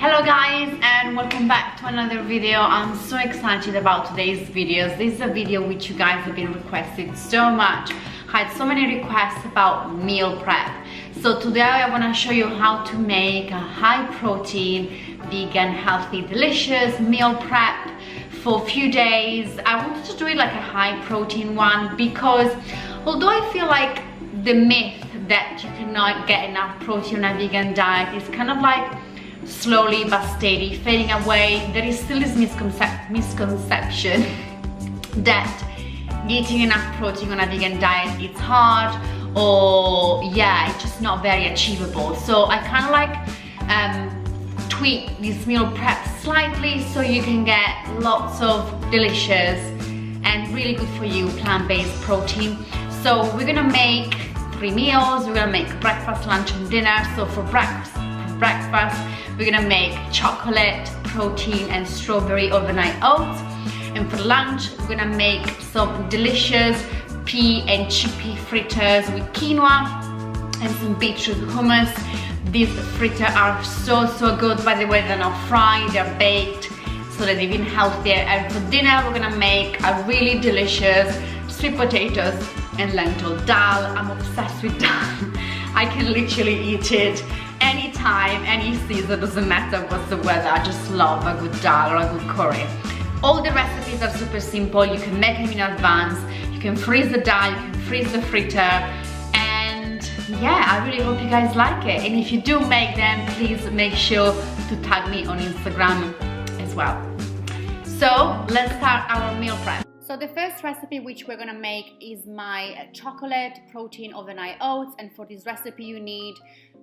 Hello guys, and welcome back to another video. I'm so excited about today's videos. This is a video which you guys have been requested so much. I had so many requests about meal prep. So today I want to show you how to make a high protein, vegan, healthy, delicious meal prep for a few days. I wanted to do it like a high protein one because although I feel like the myth that you cannot get enough protein on a vegan diet is kind of like slowly but steady fading away, there is still this misconception that eating enough protein on a vegan diet is hard, or yeah, it's just not very achievable. So I kind of like tweak this meal prep slightly so you can get lots of delicious and really good for you plant-based protein. So we're gonna make 3 meals. We're gonna make breakfast, lunch and dinner. So for breakfast we're gonna make chocolate, protein and strawberry overnight oats. And for lunch we're gonna make some delicious pea and chickpea fritters with quinoa and some beetroot hummus. These fritters are so good. By the way, they're not fried, they're baked, so they're even healthier. And for dinner we're gonna make a really delicious sweet potatoes and lentil dal. I'm obsessed with dal. I can literally eat it anytime, any season, doesn't matter what's the weather. I just love a good dal or a good curry. All the recipes are super simple. You can make them in advance. You can freeze the dal, you can freeze the fritter, and yeah, I really hope you guys like it. And if you do make them, please make sure to tag me on Instagram as well. So let's start our meal prep. So the first recipe which we're gonna make is my chocolate protein overnight oats, and for this recipe you need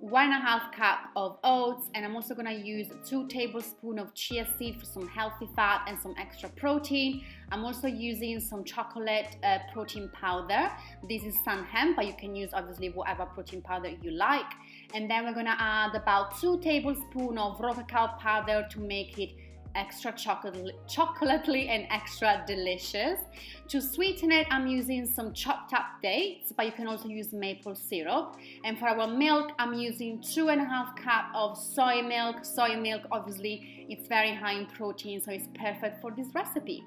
1.5 cup of oats, and I'm also gonna use 2 tablespoons of chia seed for some healthy fat and some extra protein. I'm also using some chocolate protein powder. This is sun hemp, but you can use obviously whatever protein powder you like. And then we're gonna add about 2 tablespoons of raw cacao powder to make it extra chocolatey and extra delicious. To sweeten it, I'm using some chopped up dates, but you can also use maple syrup. And for our milk, I'm using 2.5 cups of soy milk. Soy milk, obviously, it's very high in protein, so it's perfect for this recipe.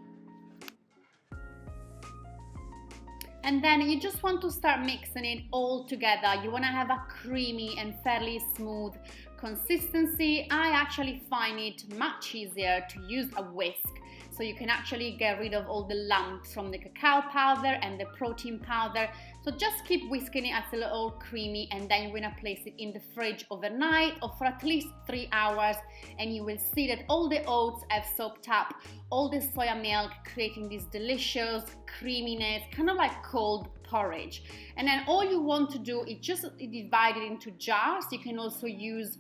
And then you just want to start mixing it all together. You want to have a creamy and fairly smooth consistency. I actually find it much easier to use a whisk, so you can actually get rid of all the lumps from the cacao powder and the protein powder. So just keep whisking it until it's all creamy, and then you're gonna place it in the fridge overnight or for at least 3 hours, and you will see that all the oats have soaked up all the soya milk, creating this delicious creaminess, kind of like cold porridge. And then all you want to do is just divide it into jars. You can also use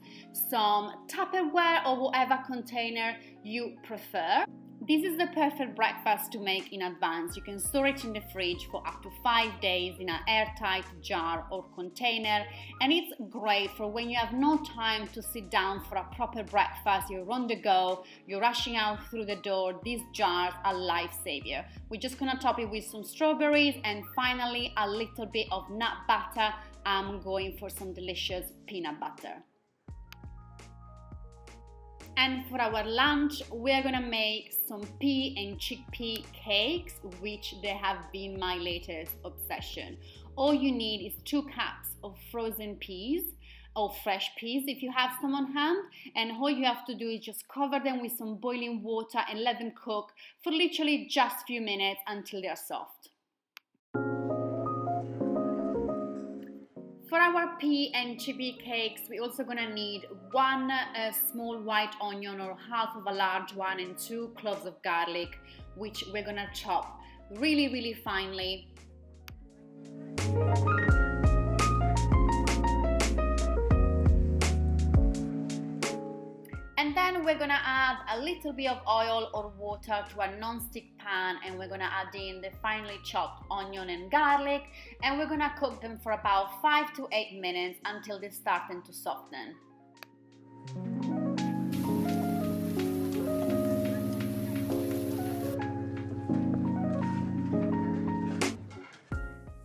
some Tupperware or whatever container you prefer. This is the perfect breakfast to make in advance. You can store it in the fridge for up to 5 days in an airtight jar or container, and it's great for when you have no time to sit down for a proper breakfast. You're on the go, you're rushing out through the door. These jars are lifesaver. We're just gonna top it with some strawberries and finally a little bit of nut butter. I'm going for some delicious peanut butter. And for our lunch, we're gonna make some pea and chickpea cakes, which they have been my latest obsession. All you need is 2 cups of frozen peas or fresh peas if you have some on hand, and all you have to do is just cover them with some boiling water and let them cook for literally just a few minutes until they're soft. For our pea and chickpea cakes, we're also gonna need 1 small white onion or half of a large one and 2 cloves of garlic, which we're gonna chop really finely. And then we're gonna add a little bit of oil or water to a non-stick pan, and we're gonna add in the finely chopped onion and garlic, and we're gonna cook them for about 5 to 8 minutes until they're starting to soften.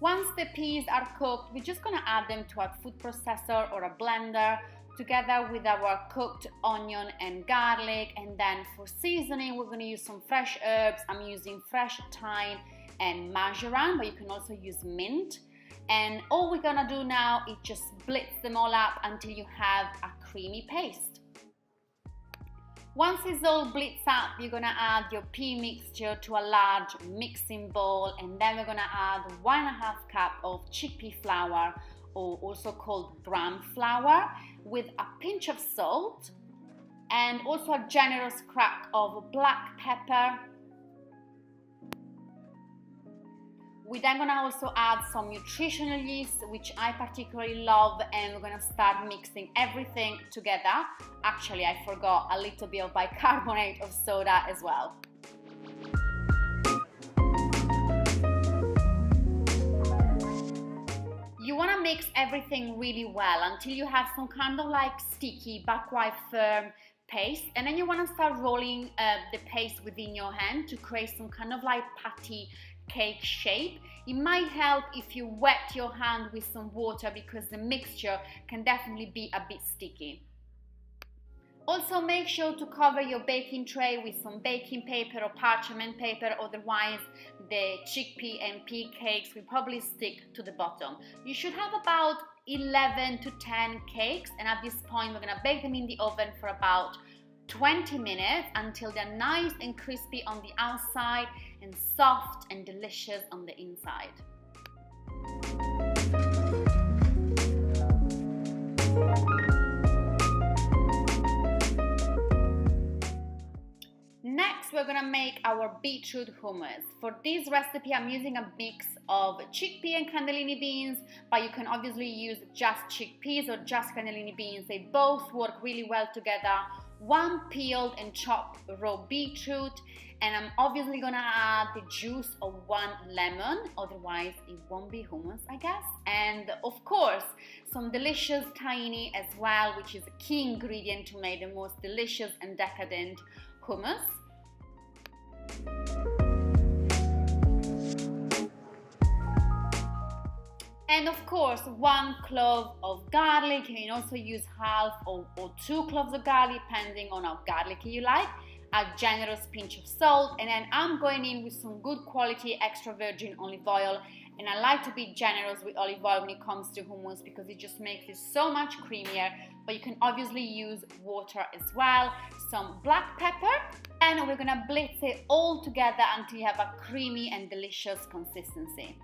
Once the peas are cooked, we're just gonna add them to a food processor or a blender together with our cooked onion and garlic. And then for seasoning, we're going to use some fresh herbs. I'm using fresh thyme and marjoram, but you can also use mint. And all we're gonna do now is just blitz them all up until you have a creamy paste. Once it's all blitzed up, you're gonna add your pea mixture to a large mixing bowl, and then we're gonna add 1.5 cup of chickpea flour, or also called gram flour, with a pinch of salt and also a generous crack of black pepper. We're then gonna also add some nutritional yeast, which I particularly love, and we're gonna start mixing everything together. Actually, I forgot a little bit of bicarbonate of soda as well. You wanna mix everything really well until you have some kind of like sticky but quite firm paste, and then you wanna start rolling the paste within your hand to create some kind of like patty cake shape. It might help if you wet your hand with some water because the mixture can definitely be a bit sticky. Also, make sure to cover your baking tray with some baking paper or parchment paper, otherwise the chickpea and pea cakes will probably stick to the bottom. You should have about 11 to 10 cakes, and at this point we're gonna bake them in the oven for about 20 minutes until they're nice and crispy on the outside and soft and delicious on the inside. Next, we're gonna make our beetroot hummus. For this recipe, I'm using a mix of chickpea and cannellini beans, but you can obviously use just chickpeas or just cannellini beans. They both work really well together. 1 peeled and chopped raw beetroot, and I'm obviously gonna add the juice of 1 lemon, otherwise it won't be hummus, I guess. And of course, some delicious tahini as well, which is a key ingredient to make the most delicious and decadent hummus. And of course, 1 clove of garlic. You can also use half or 2 cloves of garlic, depending on how garlicky you like. A generous pinch of salt, and then I'm going in with some good quality extra virgin olive oil. And I like to be generous with olive oil when it comes to hummus because it just makes it so much creamier. But you can obviously use water as well. Some black pepper, and we're gonna blitz it all together until you have a creamy and delicious consistency.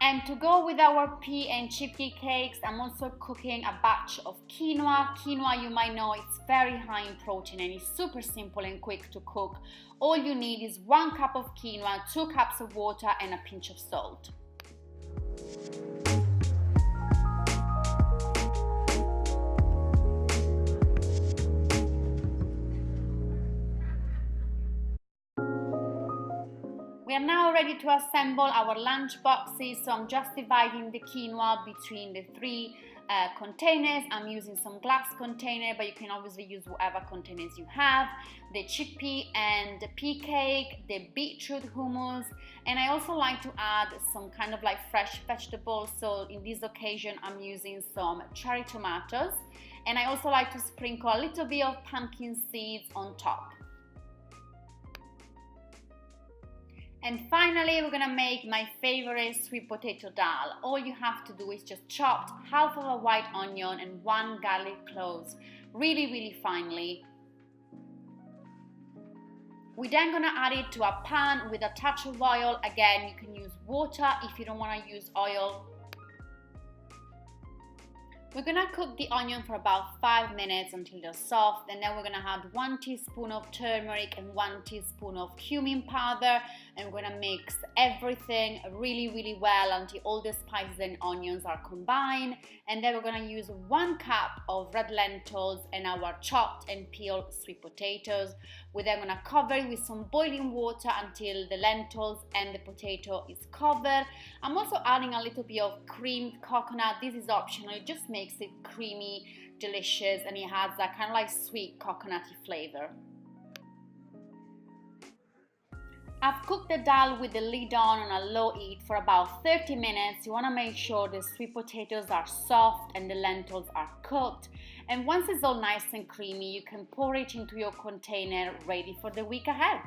And to go with our pea and chickpea cakes, I'm also cooking a batch of quinoa. Quinoa, you might know, it's very high in protein and it's super simple and quick to cook. All you need is 1 cup of quinoa, 2 cups of water, and a pinch of salt. We are now ready to assemble our lunch boxes, so I'm just dividing the quinoa between the 3 containers. I'm using some glass container, but you can obviously use whatever containers you have. The chickpea and the pea cake, the beetroot hummus, and I also like to add some kind of like fresh vegetables. So in this occasion, I'm using some cherry tomatoes, and I also like to sprinkle a little bit of pumpkin seeds on top. And finally, we're gonna make my favorite sweet potato dal. All you have to do is just chop half of a white onion and 1 garlic cloves really finely. We're then gonna add it to a pan with a touch of oil. Again, you can use water if you don't wanna use oil. We're gonna cook the onion for about 5 minutes until they're soft, and then we're gonna add 1 teaspoon of turmeric and 1 teaspoon of cumin powder, and we're gonna mix everything really well until all the spices and onions are combined. And then we're gonna use 1 cup of red lentils and our chopped and peeled sweet potatoes. We're then gonna cover it with some boiling water until the lentils and the potato is covered. I'm also adding a little bit of creamed coconut. This is optional, it just makes it creamy, delicious, and it has that kind of like sweet coconutty flavor. I've cooked the dal with the lid on a low heat for about 30 minutes. You want to make sure the sweet potatoes are soft and the lentils are cooked. And once it's all nice and creamy, you can pour it into your container ready for the week ahead.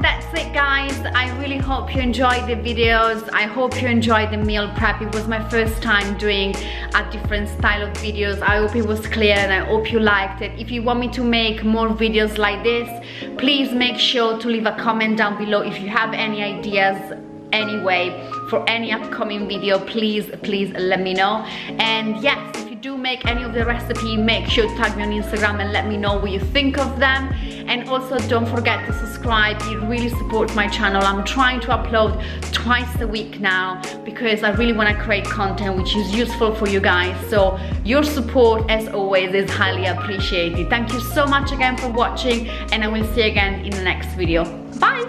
That's it, guys. I really hope you enjoyed the videos. I hope you enjoyed the meal prep. It was my first time doing a different style of videos. I hope it was clear and I hope you liked it. If you want me to make more videos like this, please make sure to leave a comment down below. If you have any ideas anyway for any upcoming video, please let me know. And yes, if you do make any of the recipe, make sure to tag me on Instagram and let me know what you think of them. And also don't forget to subscribe. It really supports my channel. I'm trying to upload twice a week now because I really want to create content which is useful for you guys. So your support, as always, is highly appreciated. Thank you so much again for watching, and I will see you again in the next video. Bye!